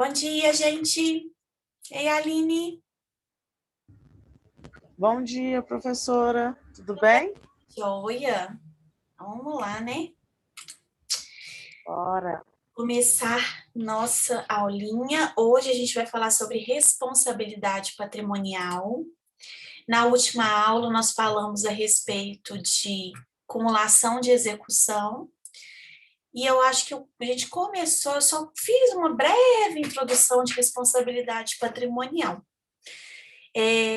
Bom dia, gente. Ei, Aline. Bom dia, professora. Tudo bem? Joia. Vamos lá, né? Bora. Começar nossa aulinha. Hoje a gente vai falar sobre responsabilidade patrimonial. Na última aula, nós falamos a respeito de cumulação de execução. E eu acho que a gente começou, eu só fiz uma breve introdução de responsabilidade patrimonial.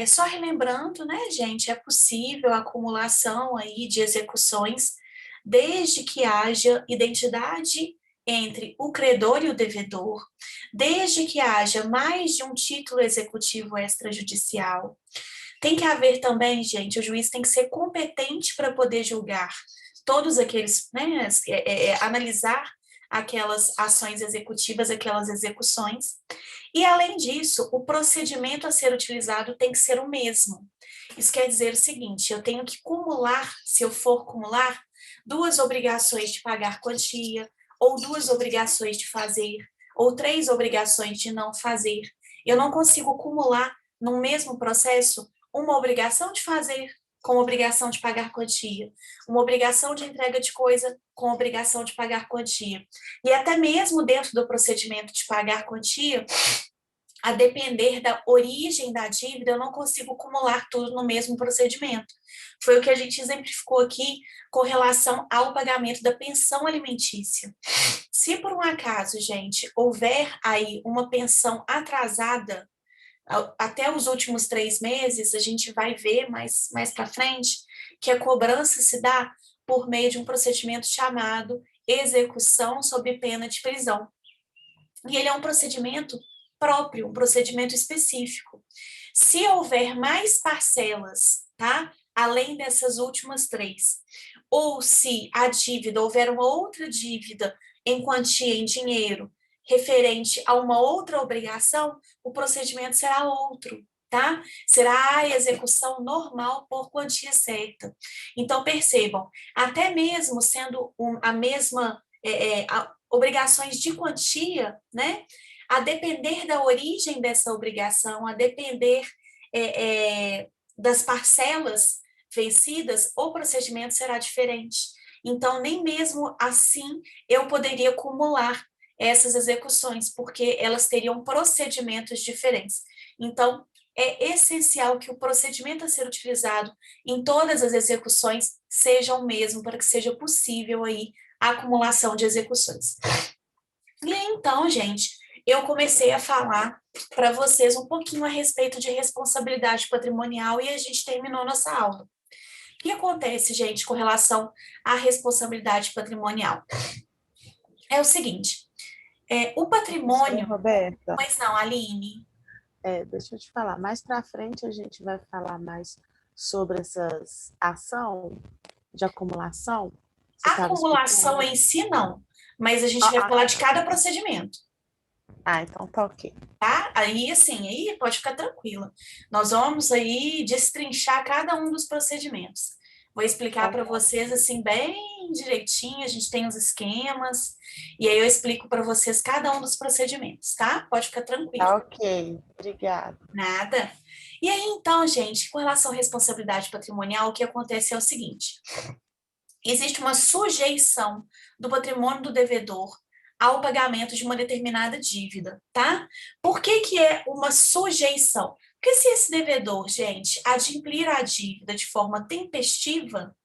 Só relembrando, né, gente, é possível a acumulação aí de execuções desde que haja identidade entre o credor e o devedor, desde que haja mais de um título executivo extrajudicial. Tem que haver também, gente, o juiz tem que ser competente para poder julgar todos aqueles, né, analisar aquelas ações executivas, aquelas execuções. E, além disso, o procedimento a ser utilizado tem que ser o mesmo. Isso quer dizer o seguinte: eu tenho que cumular, se eu for cumular, duas obrigações de pagar quantia, ou duas obrigações de fazer, ou três obrigações de não fazer. Eu não consigo cumular no mesmo processo uma obrigação de fazer com obrigação de pagar quantia, uma obrigação de entrega de coisa com obrigação de pagar quantia. E até mesmo dentro do procedimento de pagar quantia, a depender da origem da dívida, eu não consigo acumular tudo no mesmo procedimento. Foi o que a gente exemplificou aqui com relação ao pagamento da pensão alimentícia. Se por um acaso, gente, houver aí uma pensão atrasada, até os últimos 3 meses, a gente vai ver mais para frente que a cobrança se dá por meio de um procedimento chamado execução sob pena de prisão. E ele é um procedimento próprio, um procedimento específico. Se houver mais parcelas, tá? Além dessas últimas três, ou se a dívida, houver uma outra dívida em quantia em dinheiro referente a uma outra obrigação, o procedimento será outro, tá? Será a execução normal por quantia certa. Então, percebam, até mesmo sendo a mesma obrigações de quantia, né? A depender da origem dessa obrigação, a depender das parcelas vencidas, o procedimento será diferente. Então, nem mesmo assim eu poderia acumular essas execuções, porque elas teriam procedimentos diferentes. Então, é essencial que o procedimento a ser utilizado em todas as execuções seja o mesmo, para que seja possível aí a acumulação de execuções. E então, gente, eu comecei a falar para vocês um pouquinho a respeito de responsabilidade patrimonial e a gente terminou nossa aula. O que acontece, gente, com relação à responsabilidade patrimonial? É o seguinte, o Professora patrimônio... Roberta, Pois não, Aline? deixa eu te falar. Mais para frente a gente vai falar mais sobre essas ação de acumulação. Você A estava acumulação explicando. em si, não, mas a gente vai falar de cada procedimento. Então tá ok. Tá? Aí, assim, aí pode ficar tranquila. Nós vamos aí destrinchar cada um dos procedimentos. Vou explicar Então para tá, vocês, assim, bem direitinho, a gente tem os esquemas, e aí eu explico para vocês cada um dos procedimentos, tá? Pode ficar tranquilo. tá ok. Obrigada. Nada. E aí, então, gente, com relação à responsabilidade patrimonial, o que acontece é o seguinte: existe uma sujeição do patrimônio do devedor ao pagamento de uma determinada dívida, tá? Por que que é uma sujeição? Porque se esse devedor, gente, adimplir a dívida de forma tempestiva,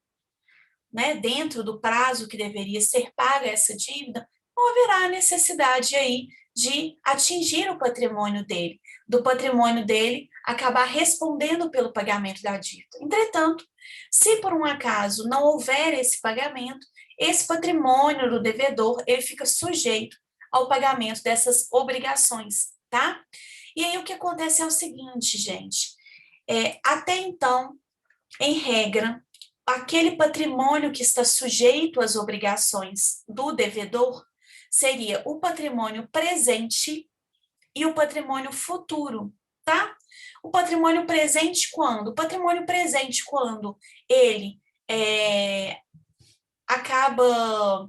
né, dentro do prazo que deveria ser paga essa dívida, não haverá necessidade aí de atingir o patrimônio dele, do patrimônio dele acabar respondendo pelo pagamento da dívida. Entretanto, se por um acaso não houver esse pagamento, esse patrimônio do devedor, ele fica sujeito ao pagamento dessas obrigações, tá? E aí o que acontece é o seguinte, gente, até então, em regra, aquele patrimônio que está sujeito às obrigações do devedor seria o patrimônio presente e o patrimônio futuro, tá? O patrimônio presente quando? O patrimônio presente quando ele acaba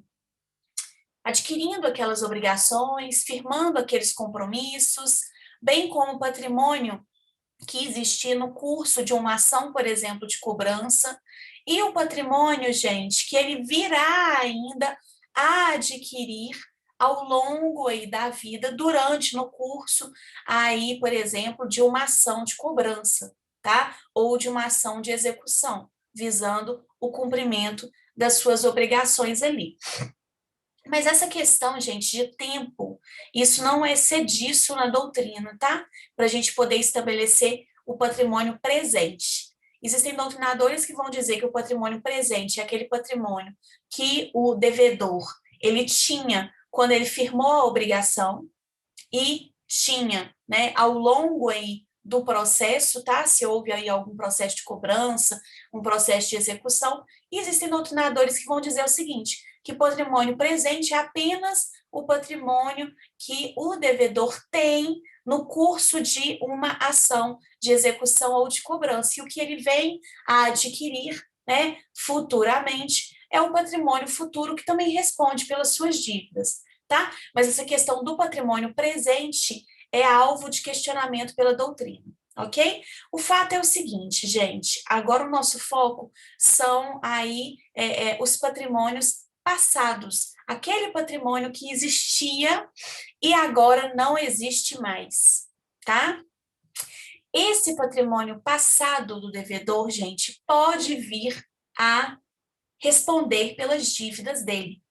adquirindo aquelas obrigações, firmando aqueles compromissos, bem como o patrimônio que existia no curso de uma ação, por exemplo, de cobrança, e o patrimônio, gente, que ele virá ainda a adquirir ao longo aí da vida, durante no curso aí, por exemplo, de uma ação de cobrança, tá? Ou de uma ação de execução, visando o cumprimento das suas obrigações ali. Mas essa questão, gente, de tempo, isso não é cediço na doutrina, tá? Para a gente poder estabelecer o patrimônio presente. Existem doutrinadores que vão dizer que o patrimônio presente é aquele patrimônio que o devedor ele tinha quando ele firmou a obrigação e tinha, né, ao longo aí do processo, tá? Se houve aí algum processo de cobrança, um processo de execução, e existem doutrinadores que vão dizer o seguinte, que patrimônio presente é apenas o patrimônio que o devedor tem no curso de uma ação de execução ou de cobrança, e o que ele vem a adquirir, né, futuramente, é o patrimônio futuro que também responde pelas suas dívidas, tá? Mas essa questão do patrimônio presente é alvo de questionamento pela doutrina, ok? O fato é o seguinte, gente, agora o nosso foco são aí os patrimônios passados, aquele patrimônio que existia e agora não existe mais, tá? Esse patrimônio passado do devedor, gente, pode vir a responder pelas dívidas dele.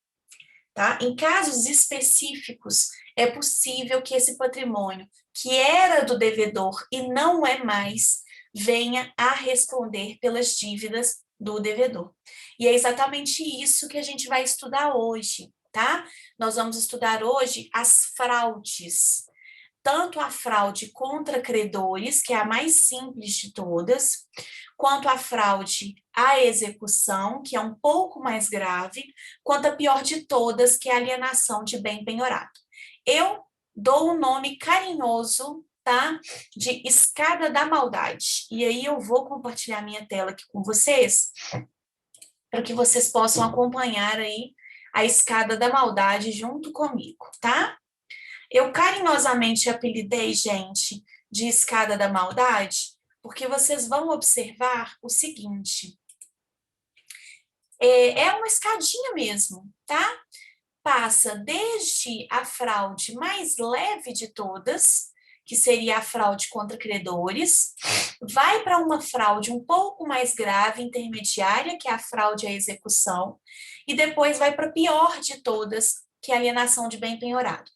Tá? Em casos específicos, é possível que esse patrimônio, que era do devedor e não é mais, venha a responder pelas dívidas do devedor. E é exatamente isso que a gente vai estudar hoje, tá? Nós vamos estudar hoje as fraudes. Tanto a fraude contra credores, que é a mais simples de todas, quanto a fraude à execução, que é um pouco mais grave, quanto a pior de todas, que é a alienação de bem penhorado. Eu dou um nome carinhoso, tá? De escada da maldade. E aí eu vou compartilhar minha tela aqui com vocês, para que vocês possam acompanhar aí a escada da maldade junto comigo, tá? Eu carinhosamente apelidei, gente, de escada da maldade, porque vocês vão observar o seguinte: é uma escadinha mesmo, tá? Passa desde a fraude mais leve de todas, que seria a fraude contra credores, vai para uma fraude um pouco mais grave, intermediária, que é a fraude à execução, e depois vai para a pior de todas, que é a alienação de bem penhorado.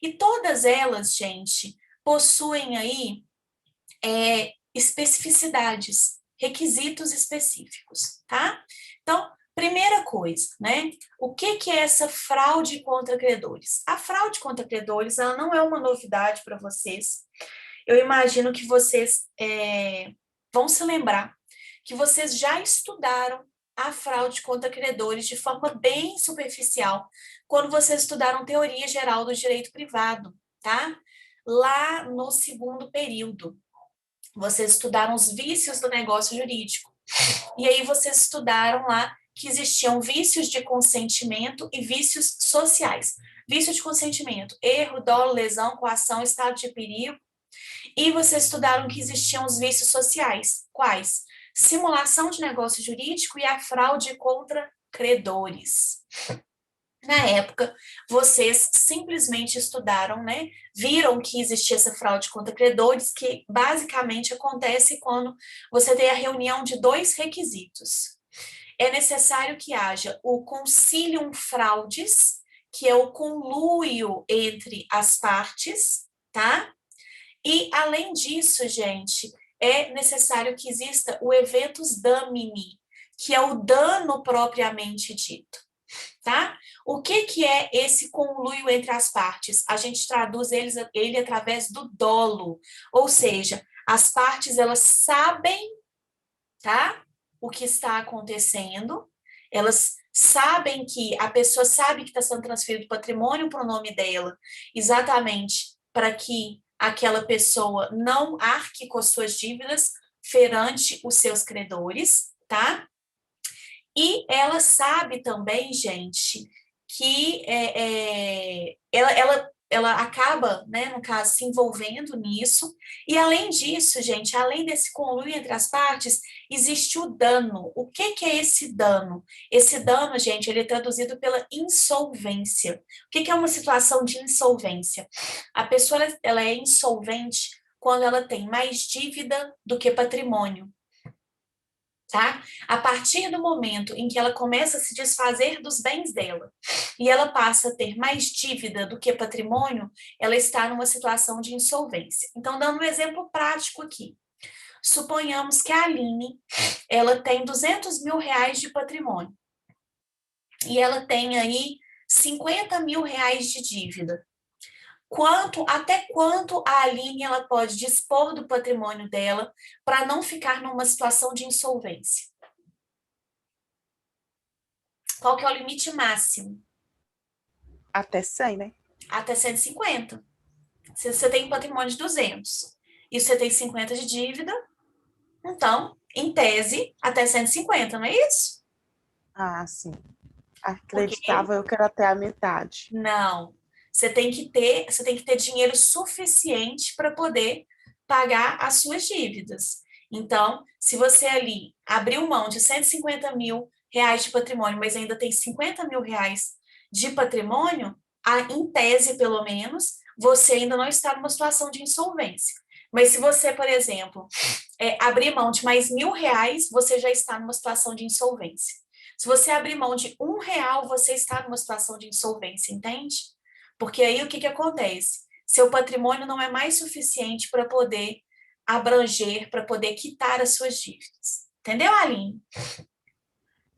E todas elas, gente, possuem aí especificidades, requisitos específicos, tá? Então, primeira coisa, né? O que é essa fraude contra credores? A fraude contra credores, ela não é uma novidade para vocês. Eu imagino que vocês vão se lembrar que vocês já estudaram a fraude contra credores de forma bem superficial, quando vocês estudaram teoria geral do direito privado, tá? Lá no segundo período, vocês estudaram os vícios do negócio jurídico. E aí vocês estudaram lá que existiam vícios de consentimento e vícios sociais. Vício de consentimento, erro, dolo, lesão, coação, estado de perigo. E vocês estudaram que existiam os vícios sociais. Quais? Simulação de negócio jurídico e a fraude contra credores. Na época, vocês simplesmente estudaram, né? Viram que existia essa fraude contra credores, que basicamente acontece quando você tem a reunião de dois requisitos. É necessário que haja o concilium fraudes, que é o conluio entre as partes, tá? E, além disso, gente, é necessário que exista o eventus damini, que é o dano propriamente dito, tá? O que é esse conluio entre as partes? A gente traduz ele através do dolo, ou seja, as partes, elas sabem, tá? O que está acontecendo, elas sabem que a pessoa sabe que está sendo transferido patrimônio para o nome dela, exatamente para que aquela pessoa não arque com as suas dívidas perante os seus credores, tá? E ela sabe também, gente, que ela acaba, né, no caso, se envolvendo nisso. E além disso, gente, além desse conluio entre as partes, existe o dano. O que que é esse dano? Esse dano, gente, ele é traduzido pela insolvência. O que que é uma situação de insolvência? A pessoa, ela é insolvente quando ela tem mais dívida do que patrimônio. Tá? A partir do momento em que ela começa a se desfazer dos bens dela e ela passa a ter mais dívida do que patrimônio, ela está numa situação de insolvência. Então, dando um exemplo prático aqui. Suponhamos que a Aline, ela tem 200 mil reais de patrimônio e ela tem aí 50 mil reais de dívida. Até quanto a Aline ela pode dispor do patrimônio dela para não ficar numa situação de insolvência? Qual que é o limite máximo? Até 100, né? Até 150. Se você tem um patrimônio de 200 e você tem 50 de dívida, então, em tese, até 150, não é isso? Ah, sim. Porque Acreditava eu que era até a metade. não. Você tem que ter dinheiro suficiente para poder pagar as suas dívidas. Então, se você ali abriu mão de 150 mil reais de patrimônio, mas ainda tem 50 mil reais de patrimônio, em tese, pelo menos, você ainda não está numa situação de insolvência. Mas se você, por exemplo, abrir mão de mais R$ 1.000, você já está numa situação de insolvência. Se você abrir mão de R$ 1, você está numa situação de insolvência, entende? Porque aí o que acontece? Seu patrimônio não é mais suficiente para poder abranger, para poder quitar as suas dívidas. Entendeu, Aline?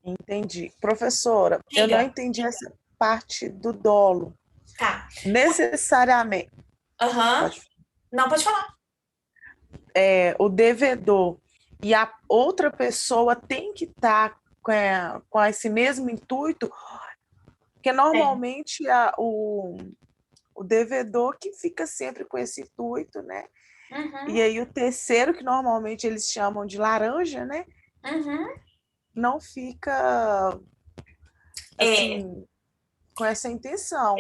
Entendi. Professora, eu não Diga. entendi essa parte do dolo. Tá. Necessariamente, Aham. pode, Não, pode falar. o devedor e a outra pessoa tem que estar com esse mesmo intuito, porque É. normalmente o devedor que fica sempre com esse intuito, né? E Uhum. aí o terceiro, que normalmente eles chamam de laranja, né? Uhum. Não fica É. assim com essa intenção.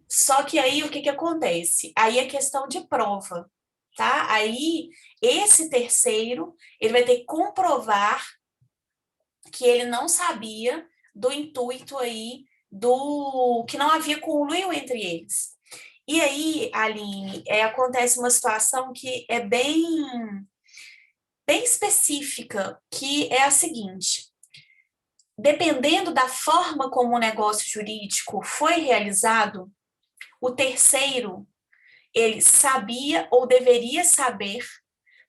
Só que aí o que acontece? Aí é questão de prova, tá? Aí esse terceiro, ele vai ter que comprovar que ele não sabia do intuito aí do que não havia conluio entre eles. E aí, Aline, acontece uma situação que é bem específica, que é a seguinte: dependendo da forma como o negócio jurídico foi realizado, o terceiro ele sabia ou deveria saber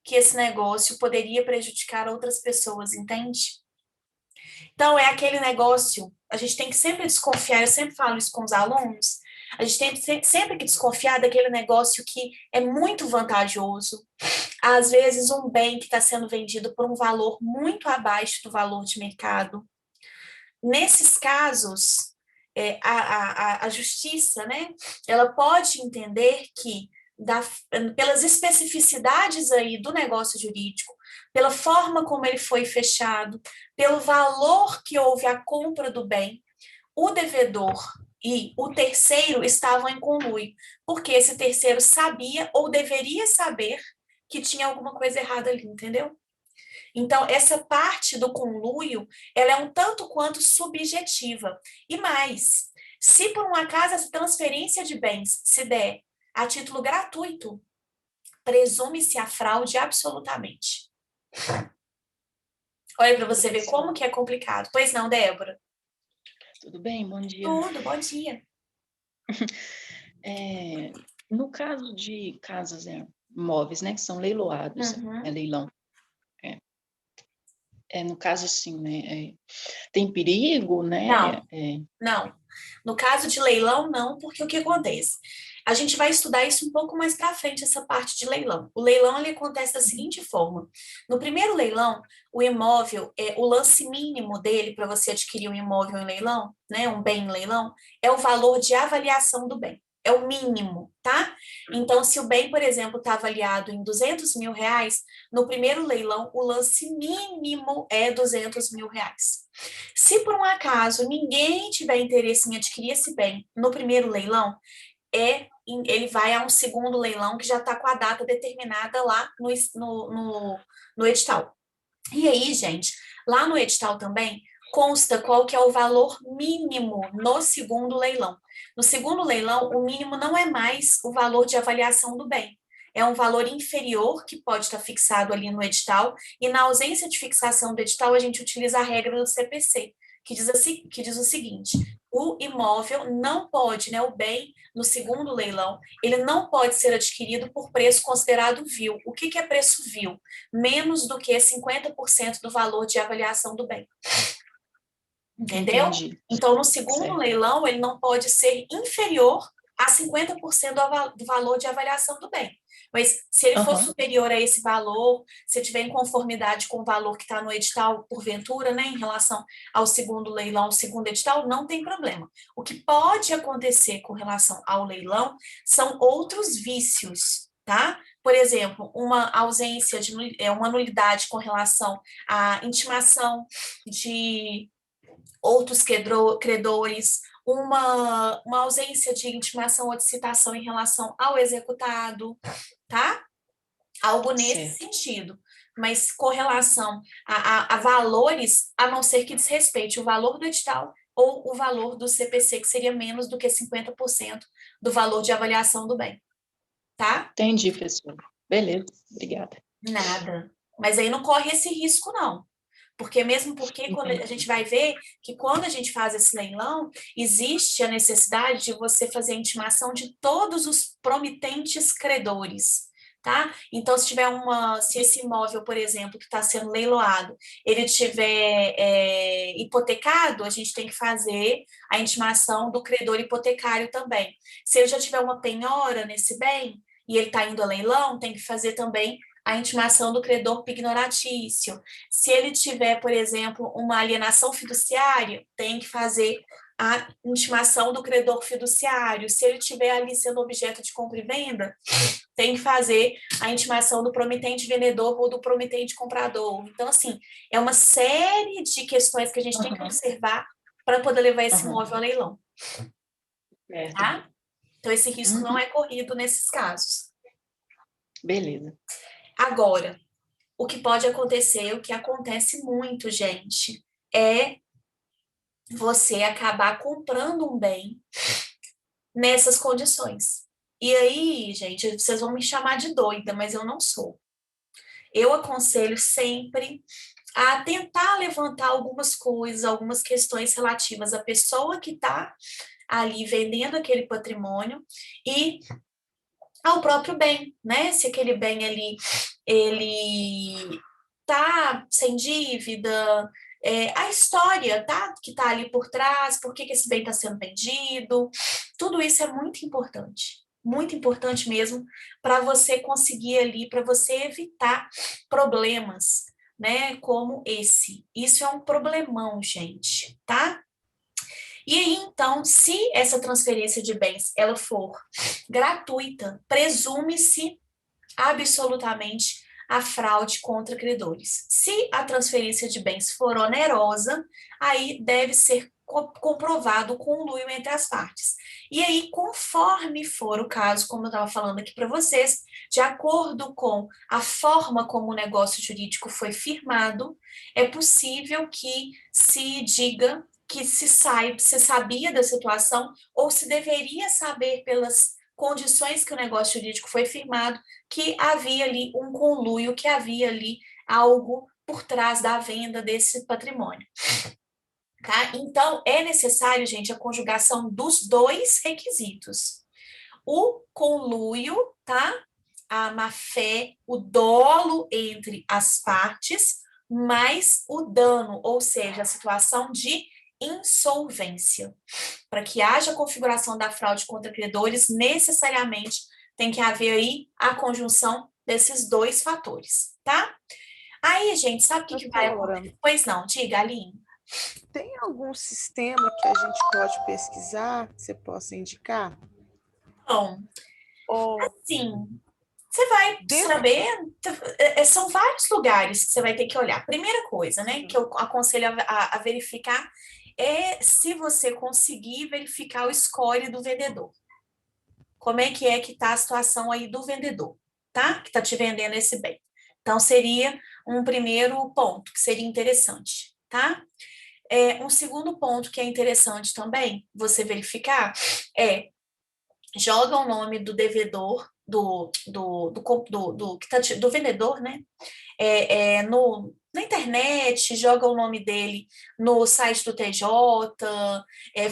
que esse negócio poderia prejudicar outras pessoas, entende? Então, é aquele negócio, a gente tem que sempre desconfiar, eu sempre falo isso com os alunos, a gente tem sempre que desconfiar daquele negócio que é muito vantajoso. Às vezes, um bem que está sendo vendido por um valor muito abaixo do valor de mercado. Nesses casos, a justiça, né, ela pode entender que, pelas especificidades aí do negócio jurídico, pela forma como ele foi fechado, pelo valor que houve a compra do bem, o devedor e o terceiro estavam em conluio, porque esse terceiro sabia ou deveria saber que tinha alguma coisa errada ali, entendeu? Então, essa parte do conluio, ela é um tanto quanto subjetiva. E mais, se por um acaso essa transferência de bens se der a título gratuito, presume-se a fraude absolutamente. Olha para você ver Professor, como que é complicado. Pois não, Débora? tudo bem? Bom dia. Tudo, bom dia. No caso de casas, imóveis, né, que são leiloados, Uhum. leilão, no caso assim, né, tem perigo, né? Não, não. No caso de leilão, não, porque o que acontece? A gente vai estudar isso um pouco mais para frente, essa parte de leilão. O leilão ele acontece da seguinte forma: no primeiro leilão, o imóvel, o lance mínimo dele para você adquirir um imóvel em leilão, né, um bem em leilão, é o valor de avaliação do bem. é o mínimo, tá? Então, se o bem, por exemplo, está avaliado em R$200 mil, no primeiro leilão, o lance mínimo é R$200 mil. Se por um acaso ninguém tiver interesse em adquirir esse bem no primeiro leilão, ele vai a um segundo leilão que já está com a data determinada lá no edital. E aí, gente, lá no edital também consta qual que é o valor mínimo no segundo leilão. No segundo leilão, o mínimo não é mais o valor de avaliação do bem. É um valor inferior que pode estar fixado ali no edital, e na ausência de fixação do edital, a gente utiliza a regra do CPC, que diz o seguinte: o imóvel não pode, né, o bem no segundo leilão, ele não pode ser adquirido por preço considerado vil. O que é preço vil? Menos do que 50% do valor de avaliação do bem. Entendeu? Entendi. Então, no segundo Certo. leilão, ele não pode ser inferior a 50% do valor de avaliação do bem. Mas se ele for superior a esse valor, se tiver em conformidade com o valor que está no edital, porventura, né, em relação ao segundo leilão, ao segundo edital, não tem problema. O que pode acontecer com relação ao leilão são outros vícios, tá? Por exemplo, uma ausência de uma nulidade com relação à intimação de outros credores, uma ausência de intimação ou de citação em relação ao executado, tá? Algo nesse sentido. Mas com relação a valores, a não ser que desrespeite o valor do edital ou o valor do CPC, que seria menos do que 50% do valor de avaliação do bem. Tá? Entendi, professor. Beleza, obrigada. Nada. Mas aí não corre esse risco, não. Porque mesmo porque quando a gente vai ver que quando a gente faz esse leilão, existe a necessidade de você fazer a intimação de todos os promitentes credores, tá? Então, se esse imóvel, por exemplo, que está sendo leiloado, ele tiver hipotecado, a gente tem que fazer a intimação do credor hipotecário também. Se ele já tiver uma penhora nesse bem e ele está indo a leilão, tem que fazer também a intimação do credor pignoratício. Se ele tiver, por exemplo, uma alienação fiduciária, tem que fazer a intimação do credor fiduciário. Se ele tiver ali sendo objeto de compra e venda, tem que fazer a intimação do promitente vendedor ou do promitente comprador. Então, assim, é uma série de questões que a gente tem que observar para poder levar esse imóvel a leilão. Tá? Então, esse risco não é corrido nesses casos. Beleza. Agora, o que pode acontecer, o que acontece muito, gente, é você acabar comprando um bem nessas condições. E aí, gente, vocês vão me chamar de doida, mas eu não sou. Eu aconselho sempre a tentar levantar algumas coisas, algumas questões relativas à pessoa que está ali vendendo aquele patrimônio e ao próprio bem, né? Se aquele bem ali, ele tá sem dívida, a história, tá? Que tá ali por trás, por que esse bem está sendo vendido, tudo isso é muito importante mesmo, para você conseguir ali, para você evitar problemas, né? Como esse. Isso é um problemão, gente, tá? E aí, então, se essa transferência de bens ela for gratuita, presume-se absolutamente a fraude contra credores. Se a transferência de bens for onerosa, aí deve ser comprovado o conluio entre as partes. E aí, conforme for o caso, como eu estava falando aqui para vocês, de acordo com a forma como o negócio jurídico foi firmado, é possível que se diga que se sabia da situação ou se deveria saber pelas condições que o negócio jurídico foi firmado, que havia ali um conluio, que havia ali algo por trás da venda desse patrimônio. Tá? Então, é necessário, gente, a conjugação dos dois requisitos. O conluio, tá? A má-fé, o dolo entre as partes, mais o dano, ou seja, a situação de insolvência. Para que haja configuração da fraude contra credores, necessariamente tem que haver aí a conjunção desses dois fatores, tá? Aí, gente, sabe o que vai acontecer? Pois não, diga, Aline. Tem algum sistema que a gente pode pesquisar, que você possa indicar? Bom, Ou sim, você vai dentro... saber, são vários lugares que você vai ter que olhar. Primeira coisa, né, que eu aconselho a verificar é se você conseguir verificar o score do vendedor. Como é que tá a situação aí do vendedor, tá? Que está te vendendo esse bem. Então, seria um primeiro ponto que seria interessante, tá? Um segundo ponto que é interessante também você verificar é joga o nome do devedor, do vendedor, né? Na internet, joga o nome dele no site do TJ,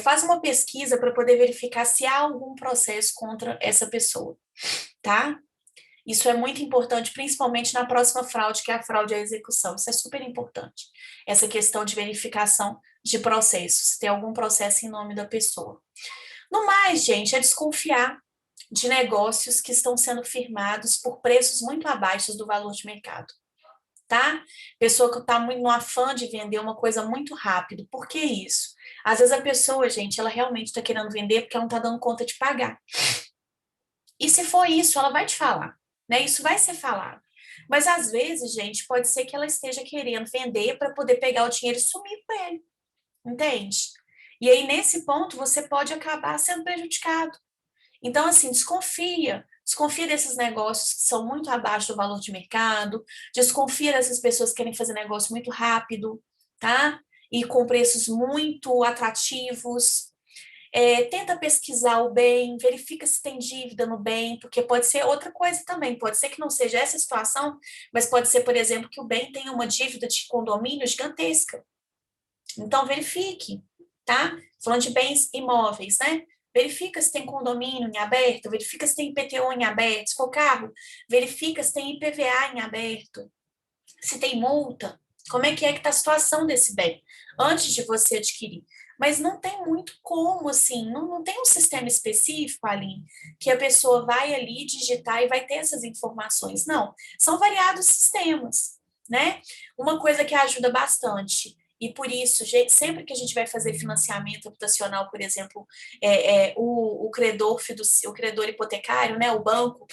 faz uma pesquisa para poder verificar se há algum processo contra essa pessoa, tá? Isso é muito importante, principalmente na próxima fraude, que é a fraude à execução. Isso é super importante. Essa questão de verificação de processos, se tem algum processo em nome da pessoa. No mais, gente, é desconfiar de negócios que estão sendo firmados por preços muito abaixo do valor de mercado, tá? Pessoa que está muito no afã de vender uma coisa muito rápido. Por que isso? Às vezes a pessoa, gente, ela realmente está querendo vender porque ela não está dando conta de pagar. E se for isso, ela vai te falar, né? Isso vai ser falado. Mas às vezes, gente, pode ser que ela esteja querendo vender para poder pegar o dinheiro e sumir com ele, entende? E aí, nesse ponto, você pode acabar sendo prejudicado. Então, assim, desconfia desses negócios que são muito abaixo do valor de mercado, desconfia dessas pessoas que querem fazer negócio muito rápido, tá? E com preços muito atrativos. Tenta pesquisar o bem, verifica se tem dívida no bem, porque pode ser outra coisa também, pode ser que não seja essa situação, mas pode ser, por exemplo, que o bem tenha uma dívida de condomínio gigantesca. Então, verifique, tá? Falando de bens imóveis, né? Verifica se tem condomínio em aberto, verifica se tem IPTU em aberto, se for carro, verifica se tem IPVA em aberto, se tem multa, como é que está a situação desse bem, antes de você adquirir. Mas não tem muito como, assim, não tem um sistema específico, Aline, que a pessoa vai ali digitar e vai ter essas informações. Não, são variados sistemas, né? Uma coisa que ajuda bastante, e por isso, sempre que a gente vai fazer financiamento habitacional, por exemplo, o credor hipotecário, né, o banco,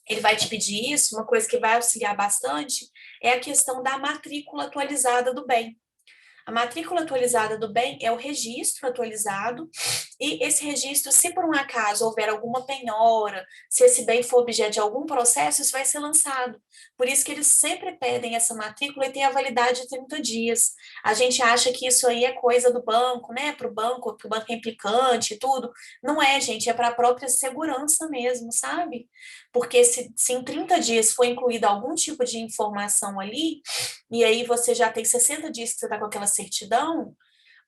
ele vai te pedir isso, uma coisa que vai auxiliar bastante é a questão da matrícula atualizada do bem. A matrícula atualizada do bem é o registro atualizado, e esse registro, se por um acaso houver alguma penhora, se esse bem for objeto de algum processo, isso vai ser lançado. Por isso que eles sempre pedem essa matrícula e tem a validade de 30 dias. A gente acha que isso aí é coisa do banco, né? Para o banco é implicante e tudo. Não é, gente, é para a própria segurança mesmo, sabe? Porque se em 30 dias for incluída algum tipo de informação ali, e aí você já tem 60 dias que você está com aquela certidão,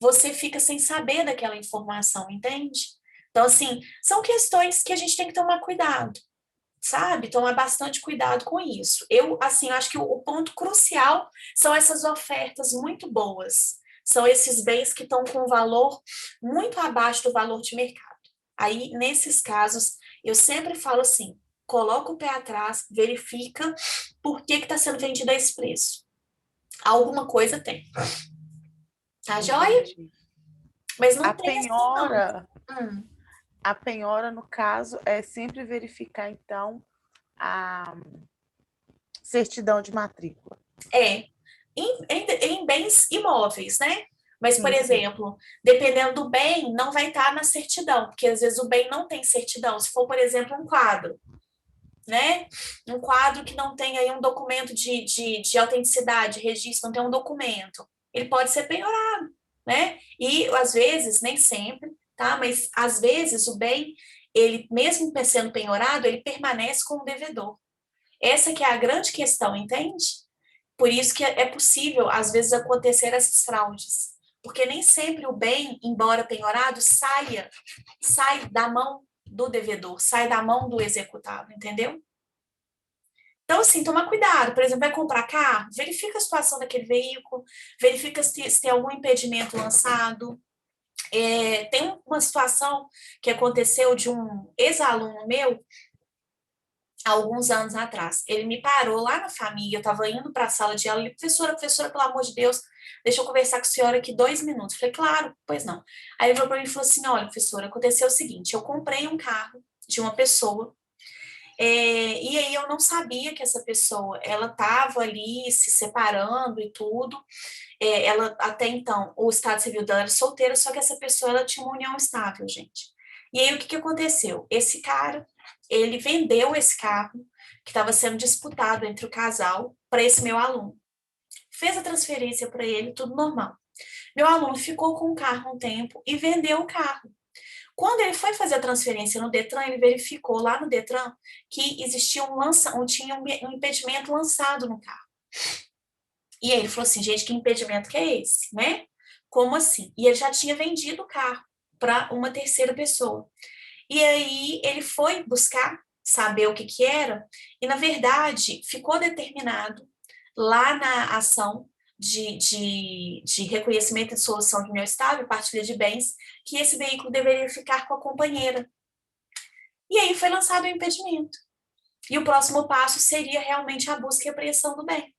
você fica sem saber daquela informação, entende? Então, assim, são questões que a gente tem que tomar cuidado, sabe? Tomar bastante cuidado com isso. Eu, assim, acho que o ponto crucial são essas ofertas muito boas. São esses bens que estão com valor muito abaixo do valor de mercado. Aí, nesses casos, eu sempre falo assim, coloca o pé atrás, verifica por que está sendo vendido a esse preço. Alguma coisa tem. Tá joia? Entendi. Mas não A tem assim, não. penhora, a penhora, no caso, é sempre verificar, então, a certidão de matrícula. Em bens imóveis, né? Mas, por Sim, sim. exemplo, dependendo do bem, não vai estar na certidão, porque às vezes o bem não tem certidão. Se for, por exemplo, um quadro, né? Um quadro que não tem aí um documento de autenticidade, registro, não tem um documento, ele pode ser penhorado, né? E às vezes, nem sempre, tá? Mas às vezes o bem, ele mesmo sendo penhorado, ele permanece com o devedor. Essa que é a grande questão, entende? Por isso que é possível, às vezes, acontecer essas fraudes. Porque nem sempre o bem, embora penhorado, sai da mão do devedor, sai da mão do executado, entendeu? Então, assim, toma cuidado. Por exemplo, vai comprar carro, verifica a situação daquele veículo, verifica se tem algum impedimento lançado. Tem uma situação que aconteceu de um ex-aluno meu, há alguns anos atrás. Ele me parou lá na família, eu estava indo para a sala de aula, ele, professora, pelo amor de Deus, deixa eu conversar com a senhora aqui 2 minutos. Eu falei, claro, pois não. Aí ele falou para mim e falou assim, olha, professora, aconteceu o seguinte, eu comprei um carro de uma pessoa. E aí eu não sabia que essa pessoa, ela estava ali se separando e tudo. Ela, até então, o estado civil dela era solteira, só que essa pessoa, ela tinha uma união estável, gente. E aí, o que que aconteceu? Esse cara, ele vendeu esse carro, que estava sendo disputado entre o casal, para esse meu aluno. Fez a transferência para ele, tudo normal. Meu aluno ficou com o carro um tempo e vendeu o carro. Quando ele foi fazer a transferência no Detran, ele verificou lá no Detran que existia tinha um impedimento lançado no carro. E aí ele falou assim, gente, que impedimento que é esse, né? Como assim? E ele já tinha vendido o carro para uma terceira pessoa. E aí ele foi buscar saber o que que era, e na verdade ficou determinado lá na ação de reconhecimento e dissolução de união estável, partilha de bens, que esse veículo deveria ficar com a companheira. E aí foi lançado o impedimento. E o próximo passo seria realmente a busca e apreensão do bem.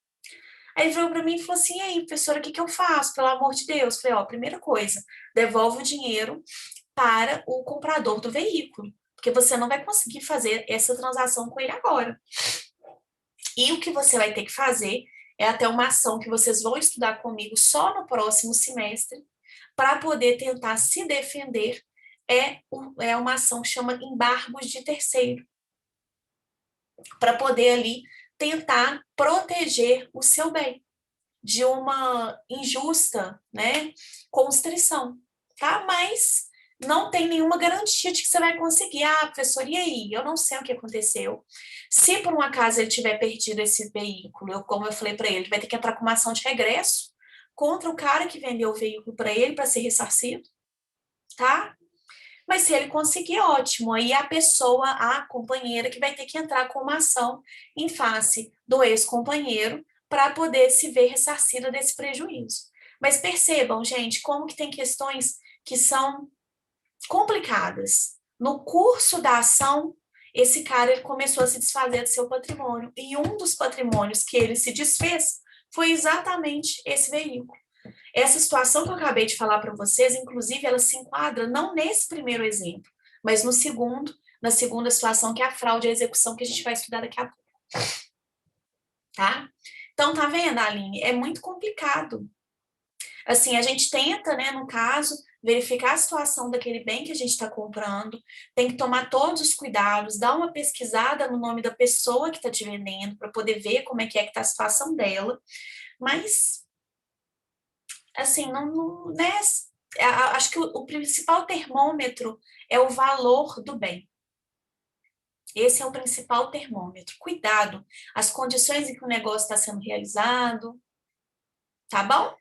Aí ele virou para mim e falou assim, e aí, professora, o que que eu faço, pelo amor de Deus? Eu falei, ó, primeira coisa, devolve o dinheiro para o comprador do veículo, porque você não vai conseguir fazer essa transação com ele agora. E o que você vai ter que fazer é até uma ação que vocês vão estudar comigo só no próximo semestre, para poder tentar se defender, é uma ação que chama embargos de terceiro, para poder ali tentar proteger o seu bem de uma injusta, né, constrição, tá? Mas não tem nenhuma garantia de que você vai conseguir. Ah, professor, e aí? Eu não sei o que aconteceu. Se por um acaso ele tiver perdido esse veículo, como eu falei para ele, vai ter que entrar com uma ação de regresso contra o cara que vendeu o veículo para ele para ser ressarcido, tá? Mas se ele conseguir, ótimo. Aí a pessoa, a companheira, que vai ter que entrar com uma ação em face do ex-companheiro para poder se ver ressarcida desse prejuízo. Mas percebam, gente, como que tem questões que são complicadas. No curso da ação, esse cara ele começou a se desfazer do seu patrimônio. E um dos patrimônios que ele se desfez foi exatamente esse veículo. Essa situação que eu acabei de falar para vocês, inclusive, ela se enquadra não nesse primeiro exemplo, mas no segundo, na segunda situação, que é a fraude à execução, que a gente vai estudar daqui a pouco. Tá? Então, tá vendo, Aline? É muito complicado. Assim, a gente tenta, né, no caso, verificar a situação daquele bem que a gente está comprando, tem que tomar todos os cuidados, dar uma pesquisada no nome da pessoa que está te vendendo, para poder ver como é que está a situação dela, mas assim, não né? Acho que o principal termômetro é o valor do bem. Esse é o principal termômetro. Cuidado, as condições em que o negócio está sendo realizado, tá bom?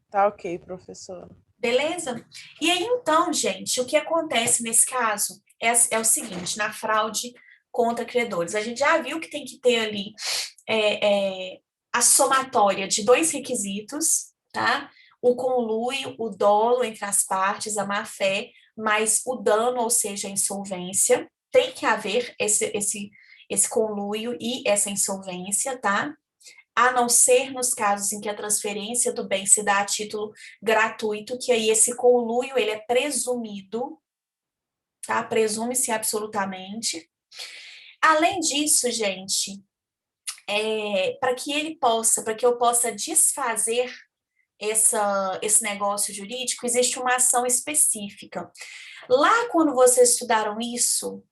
Tá ok, professora. Beleza? E aí, então, gente, o que acontece nesse caso é o seguinte, na fraude contra credores. A gente já viu que tem que ter ali a somatória de dois requisitos, tá? O conluio, o dolo entre as partes, a má-fé, mais o dano, ou seja, a insolvência. Tem que haver esse conluio e essa insolvência, tá? A não ser nos casos em que a transferência do bem se dá a título gratuito, que aí esse conluio, ele é presumido, tá? Presume-se absolutamente. Além disso, gente, para que eu possa desfazer esse negócio jurídico, existe uma ação específica. Lá, quando vocês estudaram isso,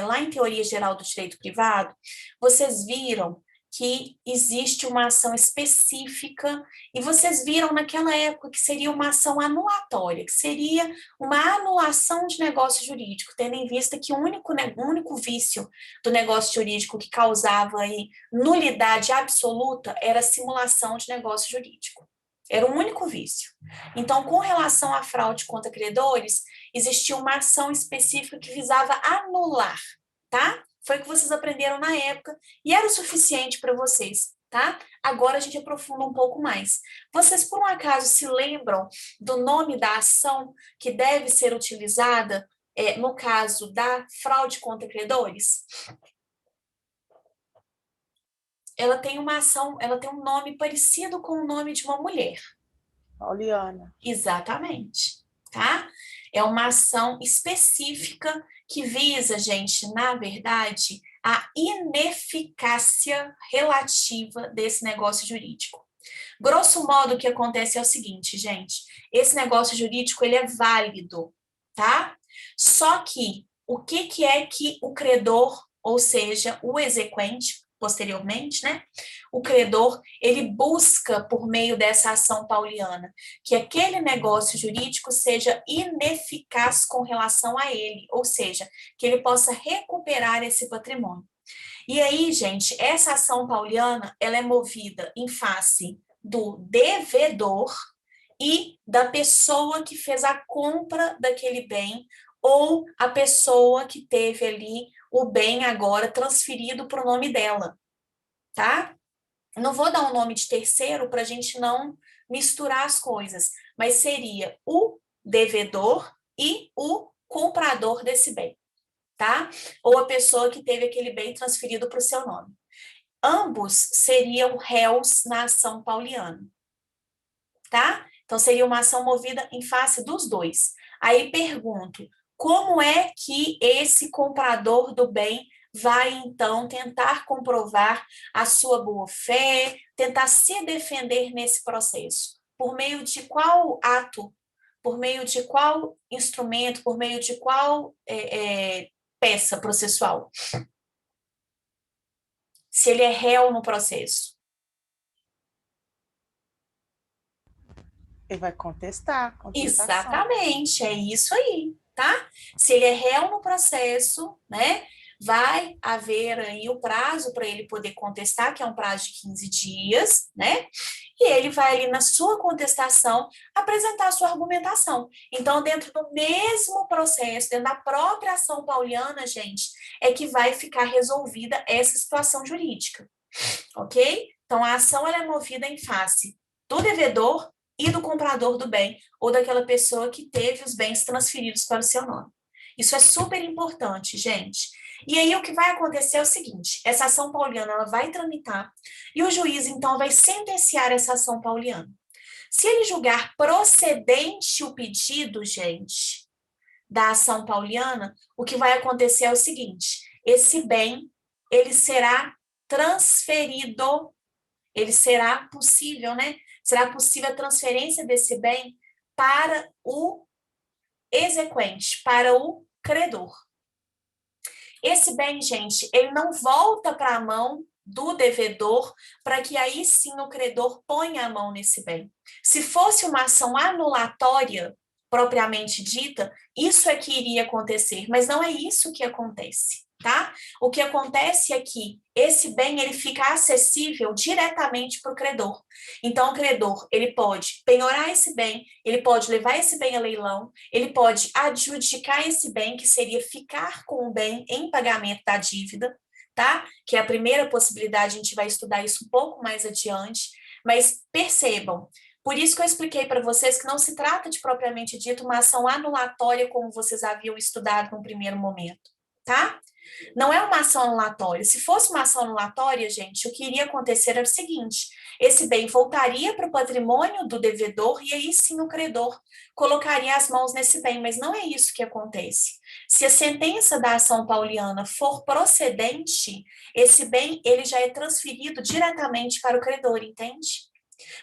lá em Teoria Geral do Direito Privado, vocês viram que existe uma ação específica, e vocês viram naquela época que seria uma ação anulatória, que seria uma anulação de negócio jurídico, tendo em vista que o único vício do negócio jurídico que causava aí nulidade absoluta era a simulação de negócio jurídico. Era o único vício. Então, com relação à fraude contra credores, existia uma ação específica que visava anular, tá? Foi o que vocês aprenderam na época e era o suficiente para vocês, tá? Agora a gente aprofunda um pouco mais. Vocês, por um acaso, se lembram do nome da ação que deve ser utilizada no caso da fraude contra credores? Ela tem uma ação, ela tem um nome parecido com o nome de uma mulher. Pauliana. Exatamente. tá? É uma ação específica que visa, gente, na verdade, a ineficácia relativa desse negócio jurídico. Grosso modo, o que acontece é o seguinte, gente, esse negócio jurídico, ele é válido, tá? Só que, o que é que o credor, ou seja, o exequente, posteriormente, né? O credor, ele busca, por meio dessa ação pauliana, que aquele negócio jurídico seja ineficaz com relação a ele, ou seja, que ele possa recuperar esse patrimônio. E aí, gente, essa ação pauliana, ela é movida em face do devedor e da pessoa que fez a compra daquele bem ou a pessoa que teve ali o bem agora transferido para o nome dela, tá? Não vou dar um nome de terceiro para a gente não misturar as coisas, mas seria o devedor e o comprador desse bem, tá? Ou a pessoa que teve aquele bem transferido para o seu nome. Ambos seriam réus na ação pauliana, tá? Então, seria uma ação movida em face dos dois. Aí pergunto, como é que esse comprador do bem vai, então, tentar comprovar a sua boa-fé, tentar se defender nesse processo? Por meio de qual ato? Por meio de qual instrumento? Por meio de qual peça processual? Se ele é réu no processo. Ele vai contestar, contestação. Exatamente, é isso aí, tá? Se ele é réu no processo, né, vai haver aí o prazo para ele poder contestar, que é um prazo de 15 dias, né? E ele vai ali na sua contestação apresentar a sua argumentação. Então, dentro do mesmo processo, dentro da própria ação pauliana, gente, é que vai ficar resolvida essa situação jurídica, ok? Então, a ação ela é movida em face do devedor e do comprador do bem, ou daquela pessoa que teve os bens transferidos para o seu nome. Isso é super importante, gente. E aí o que vai acontecer é o seguinte, essa ação pauliana ela vai tramitar e o juiz então vai sentenciar essa ação pauliana. Se ele julgar procedente o pedido, gente, da ação pauliana, o que vai acontecer é o seguinte, esse bem, ele será transferido, ele será possível, né? Será possível a transferência desse bem para o exequente, para o credor. Esse bem, gente, ele não volta para a mão do devedor para que aí sim o credor ponha a mão nesse bem. Se fosse uma ação anulatória, propriamente dita, isso é que iria acontecer, mas não é isso que acontece, tá? O que acontece é que esse bem ele fica acessível diretamente para o credor. Então, o credor ele pode penhorar esse bem, ele pode levar esse bem a leilão, ele pode adjudicar esse bem, que seria ficar com o bem em pagamento da dívida, tá? Que é a primeira possibilidade, a gente vai estudar isso um pouco mais adiante, mas percebam, por isso que eu expliquei para vocês que não se trata de propriamente dito uma ação anulatória como vocês haviam estudado no primeiro momento, tá? Não é uma ação anulatória. Se fosse uma ação anulatória, gente, o que iria acontecer era o seguinte: esse bem voltaria para o patrimônio do devedor e aí sim o credor colocaria as mãos nesse bem, mas não é isso que acontece. Se a sentença da ação pauliana for procedente, esse bem ele já é transferido diretamente para o credor, entende?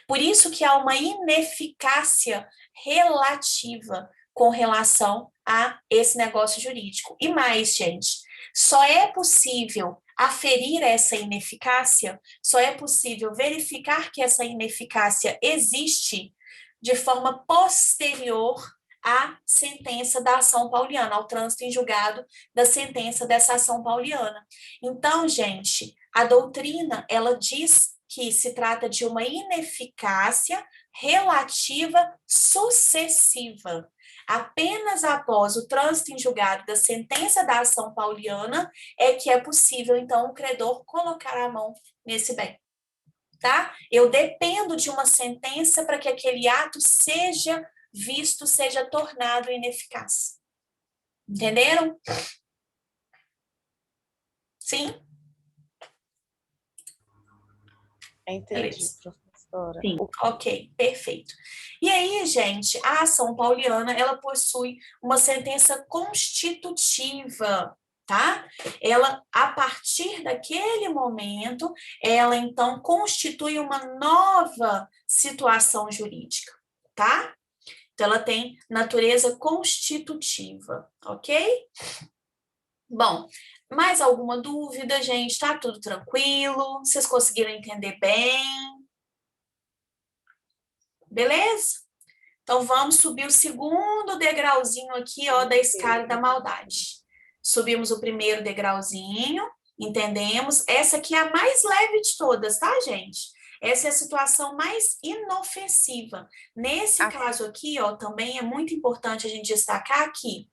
Por isso que há uma ineficácia relativa com relação a esse negócio jurídico. E mais, gente, só é possível aferir essa ineficácia, só é possível verificar que essa ineficácia existe de forma posterior à sentença da ação pauliana, ao trânsito em julgado da sentença dessa ação pauliana. Então, gente, a doutrina, ela diz que se trata de uma ineficácia relativa sucessiva. Apenas após o trânsito em julgado da sentença da ação pauliana é que é possível, então, o credor colocar a mão nesse bem, tá? Eu dependo de uma sentença para que aquele ato seja visto, seja tornado ineficaz. Entenderam? Sim? Entendi, Beleza. professor. professora. Sim. Ok, perfeito. E aí, gente, a ação pauliana, ela possui uma sentença constitutiva, tá? Ela, a partir daquele momento, ela então constitui uma nova situação jurídica, tá? Então, ela tem natureza constitutiva, ok? Bom, mais alguma dúvida, gente? Tá tudo tranquilo? Vocês conseguiram entender bem? Beleza? Então, vamos subir o segundo degrauzinho aqui, ó, da escala da maldade. Subimos o primeiro degrauzinho, entendemos? Essa aqui é a mais leve de todas, tá, gente? Essa é a situação mais inofensiva. Nesse caso aqui, ó, também é muito importante a gente destacar aqui.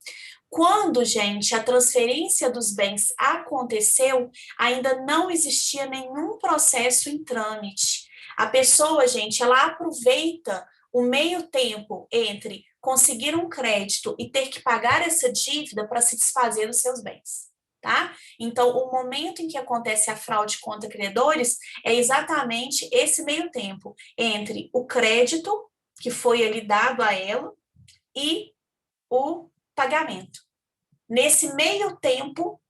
Quando, gente, a transferência dos bens aconteceu, ainda não existia nenhum processo em trâmite. A pessoa, gente, ela aproveita o meio tempo entre conseguir um crédito e ter que pagar essa dívida para se desfazer dos seus bens, tá? Então, o momento em que acontece a fraude contra credores é exatamente esse meio tempo entre o crédito que foi ali dado a ela e o pagamento. Nesse meio tempo,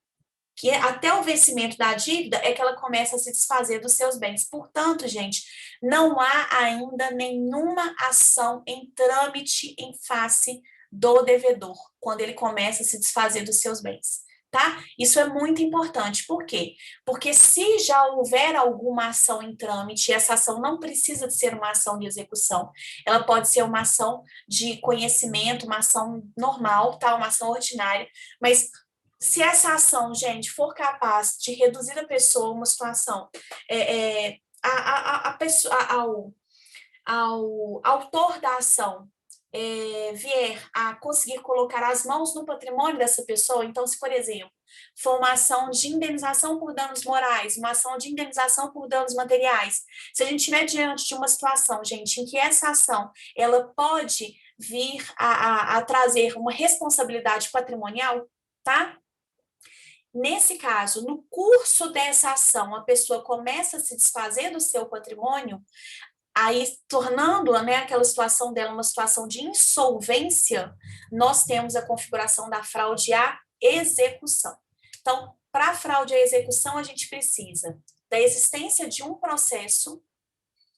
que até o vencimento da dívida, é que ela começa a se desfazer dos seus bens. Portanto, gente, não há ainda nenhuma ação em trâmite em face do devedor, quando ele começa a se desfazer dos seus bens, tá? Isso é muito importante. Por quê? Porque se já houver alguma ação em trâmite, essa ação não precisa de ser uma ação de execução, ela pode ser uma ação de conhecimento, uma ação normal, tá? Uma ação ordinária, mas se essa ação, gente, for capaz de reduzir a pessoa a uma situação, a pessoa, ao autor da ação vier a conseguir colocar as mãos no patrimônio dessa pessoa, então, se, por exemplo, for uma ação de indenização por danos morais, uma ação de indenização por danos materiais, se a gente estiver diante de uma situação, gente, em que essa ação, ela pode vir a trazer uma responsabilidade patrimonial, tá? Nesse caso, no curso dessa ação, a pessoa começa a se desfazer do seu patrimônio, aí tornando, né, aquela situação dela uma situação de insolvência, nós temos a configuração da fraude à execução. Então, para a fraude à execução, a gente precisa da existência de um processo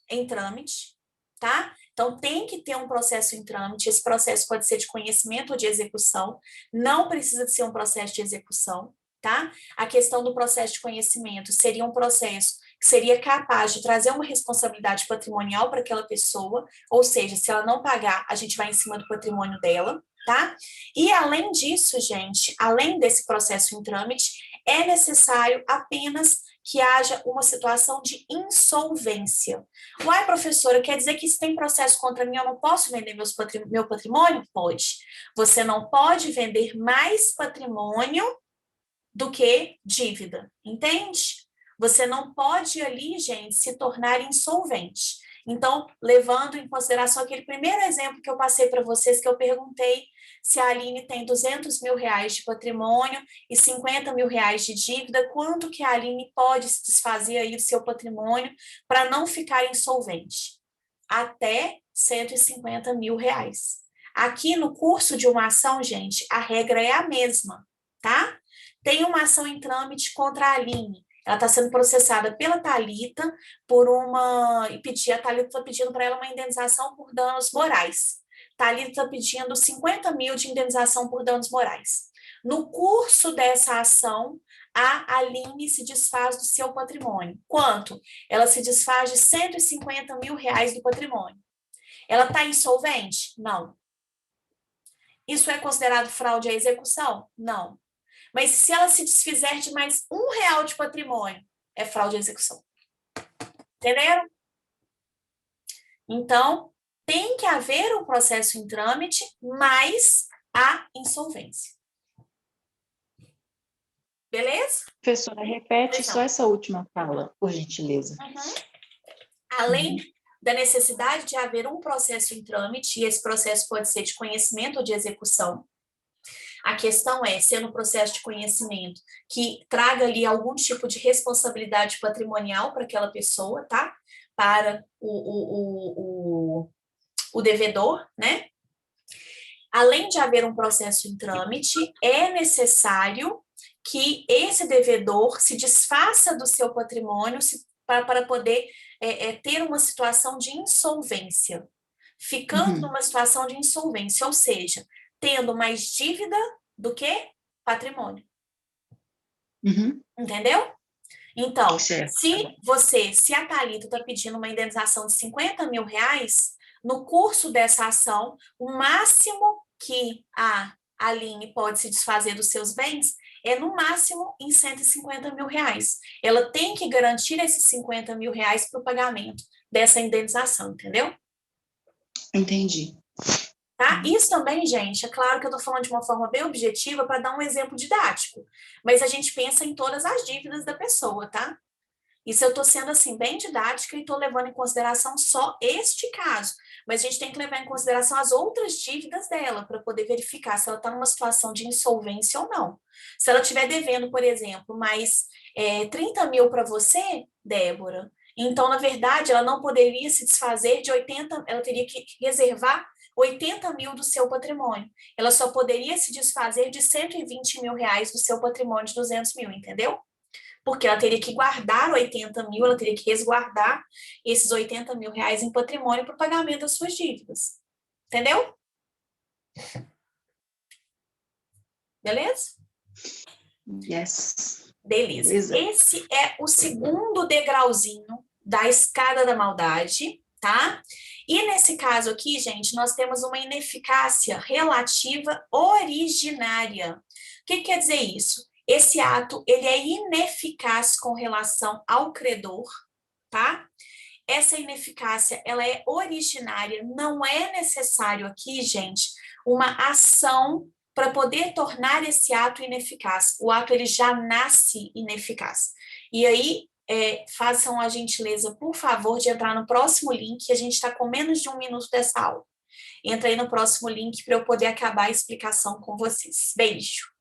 em trâmite, tá? Então, tem que ter um processo em trâmite, esse processo pode ser de conhecimento ou de execução, não precisa de ser um processo de execução, tá? A questão do processo de conhecimento seria um processo que seria capaz de trazer uma responsabilidade patrimonial para aquela pessoa, ou seja, se ela não pagar, a gente vai em cima do patrimônio dela, tá? E além disso, gente, além desse processo em trâmite, é necessário apenas que haja uma situação de insolvência. Uai, professora, quer dizer que se tem processo contra mim, eu não posso vender meu patrimônio? Pode. Você não pode vender mais patrimônio do que dívida, entende? Você não pode ali, gente, se tornar insolvente. Então, levando em consideração aquele primeiro exemplo que eu passei para vocês, que eu perguntei se a Aline tem 200 mil reais de patrimônio e 50 mil reais de dívida, quanto que a Aline pode se desfazer aí do seu patrimônio para não ficar insolvente? Até 150 mil reais. Aqui no curso de uma ação, gente, a regra é a mesma, tá? Tem uma ação em trâmite contra a Aline. Ela está sendo processada pela Thalita por uma... E a Thalita está pedindo para ela uma indenização por danos morais. Thalita está pedindo 50 mil de indenização por danos morais. No curso dessa ação, a Aline se desfaz do seu patrimônio. Quanto? Ela se desfaz de 150 mil reais do patrimônio. Ela está insolvente? Não. Isso é considerado fraude à execução? Não. Mas se ela se desfizer de mais R$1 de patrimônio, é fraude à execução. Entenderam? Então, tem que haver um processo em trâmite, mais a insolvência. Beleza? Professora, repete só essa última fala, por gentileza. Além da necessidade de haver um processo em trâmite, e esse processo pode ser de conhecimento ou de execução, a questão é, sendo um processo de conhecimento que traga ali algum tipo de responsabilidade patrimonial para aquela pessoa, tá? para o devedor, né? Além de haver um processo em trâmite, é necessário que esse devedor se desfaça do seu patrimônio para poder ter uma situação de insolvência, ficando numa situação de insolvência, ou seja, tendo mais dívida do que patrimônio. Entendeu? Então, se a Thalita está pedindo uma indenização de 50 mil reais, no curso dessa ação, o máximo que a Aline pode se desfazer dos seus bens é no máximo em 150 mil reais. Ela tem que garantir esses 50 mil reais para o pagamento dessa indenização, entendeu? Entendi. Tá? Isso também, gente, é claro que eu estou falando de uma forma bem objetiva para dar um exemplo didático, mas a gente pensa em todas as dívidas da pessoa, tá? Isso eu estou sendo, assim, bem didática e estou levando em consideração só este caso. Mas a gente tem que levar em consideração as outras dívidas dela para poder verificar se ela está numa situação de insolvência ou não. Se ela estiver devendo, por exemplo, mais 30 mil para você, Débora, então, na verdade, ela não poderia se desfazer de 80, ela teria que reservar 80 mil do seu patrimônio. Ela só poderia se desfazer de 120 mil reais do seu patrimônio de 200 mil, entendeu? Porque ela teria que guardar 80 mil, ela teria que resguardar esses 80 mil reais em patrimônio para o pagamento das suas dívidas. Entendeu? Beleza? Yes. Beleza. Esse é o segundo degrauzinho da escada da maldade, tá? E nesse caso aqui, gente, nós temos uma ineficácia relativa originária. O que quer dizer isso? Esse ato, ele é ineficaz com relação ao credor, tá? Essa ineficácia, ela é originária, não é necessário aqui, gente, uma ação para poder tornar esse ato ineficaz. O ato, ele já nasce ineficaz. E aí, façam a gentileza, por favor, de entrar no próximo link, a gente está com menos de 1 minuto dessa aula. Entra aí no próximo link para eu poder acabar a explicação com vocês. Beijo!